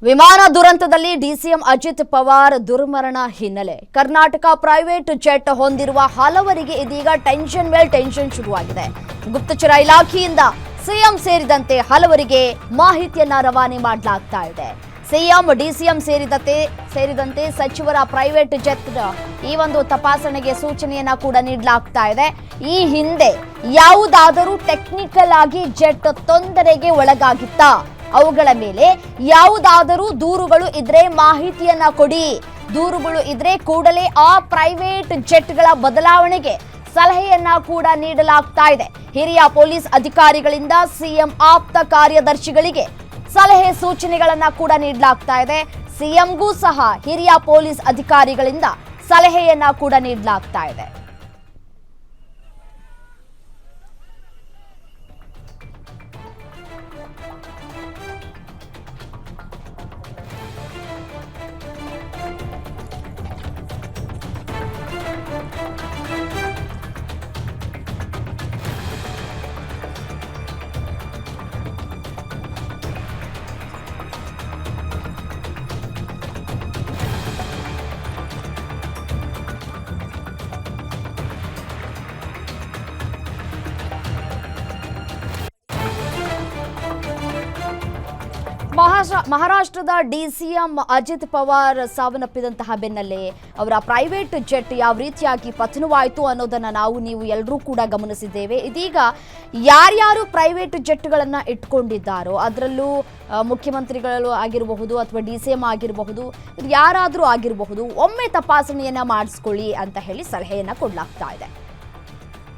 ವಿಮಾನ ದುರಂತದಲ್ಲಿ ಡಿಸಿಎಂ ಅಜಿತ್ ಪವಾರ್ ದುರ್ಮರಣ ಹಿನ್ನೆಲೆ ಕರ್ನಾಟಕ ಪ್ರೈವೇಟ್ ಜೆಟ್ ಹೊಂದಿರುವ ಹಲವರಿಗೆ ಇದೀಗ ಟೆನ್ಷನ್ ಮೇಲೆ ಟೆನ್ಷನ್ ಶುರುವಾಗಿದೆ. ಗುಪ್ತಚರ ಇಲಾಖೆಯಿಂದ ಸಿಎಂ ಸೇರಿದಂತೆ ಹಲವರಿಗೆ ಮಾಹಿತಿಯನ್ನ ರವಾನೆ ಮಾಡಲಾಗ್ತಾ ಇದೆ. ಸಿಎಂ ಡಿಸಿಎಂ ಸೇರಿದಂತೆ ಸಚಿವರ ಪ್ರೈವೇಟ್ ಜೆಟ್ ಈ ಒಂದು ತಪಾಸಣೆಗೆ ಸೂಚನೆಯನ್ನ ಕೂಡ ನೀಡಲಾಗ್ತಾ ಇದೆ. ಈ ಹಿಂದೆ ಯಾವುದಾದರೂ ಟೆಕ್ನಿಕಲ್ ಆಗಿ ಜೆಟ್ ತೊಂದರೆಗೆ ಒಳಗಾಗಿತ್ತಾ, ಅವುಗಳ ಮೇಲೆ ಯಾವುದಾದರೂ ದೂರುಗಳು ಇದ್ರೆ ಮಾಹಿತಿಯನ್ನ ಕೊಡಿ, ದೂರುಗಳು ಇದ್ರೆ ಕೂಡಲೇ ಆ ಪ್ರೈವೇಟ್ ಜೆಟ್ಗಳ ಬದಲಾವಣೆಗೆ ಸಲಹೆಯನ್ನ ಕೂಡ ನೀಡಲಾಗ್ತಾ ಇದೆ. ಹಿರಿಯ ಪೊಲೀಸ್ ಅಧಿಕಾರಿಗಳಿಂದ ಸಿಎಂ ಆಪ್ತ ಕಾರ್ಯದರ್ಶಿಗಳಿಗೆ ಸಲಹೆ ಸೂಚನೆಗಳನ್ನ ಕೂಡ ನೀಡಲಾಗ್ತಾ ಇದೆ. ಸಿಎಂಗೂ ಸಹ ಹಿರಿಯ ಪೊಲೀಸ್ ಅಧಿಕಾರಿಗಳಿಂದ ಸಲಹೆಯನ್ನ ಕೂಡ ನೀಡಲಾಗ್ತಾ ಇದೆ. ಮಹಾರಾಷ್ಟ್ರದ ಡಿಸಿಎಂ ಅಜಿತ್ ಪವಾರ್ ಸಾವನ್ನಪ್ಪಿದಂತಹ ಬೆನ್ನಲ್ಲೇ ಅವರ ಪ್ರೈವೇಟ್ ಜೆಟ್ ಯಾವ ರೀತಿಯಾಗಿ ಪತನವಾಯಿತು ಅನ್ನೋದನ್ನ ನೀವು ಎಲ್ಲರೂ ಕೂಡ ಗಮನಿಸಿದ್ದೇವೆ. ಇದೀಗ ಯಾರ್ಯಾರು ಪ್ರೈವೇಟ್ ಜೆಟ್ಗಳನ್ನು ಇಟ್ಕೊಂಡಿದ್ದಾರೋ ಅದರಲ್ಲೂ ಮುಖ್ಯಮಂತ್ರಿಗಳು ಆಗಿರಬಹುದು ಅಥವಾ ಡಿಸಿಎಂ ಆಗಿರಬಹುದು, ಯಾರಾದರೂ ಆಗಿರಬಹುದು, ಒಮ್ಮೆ ತಪಾಸಣೆಯನ್ನ ಮಾಡಿಸ್ಕೊಳ್ಳಿ ಅಂತ ಹೇಳಿ ಸಲಹೆಯನ್ನ ಕೊಡಲಾಗ್ತಾ ಇದೆ.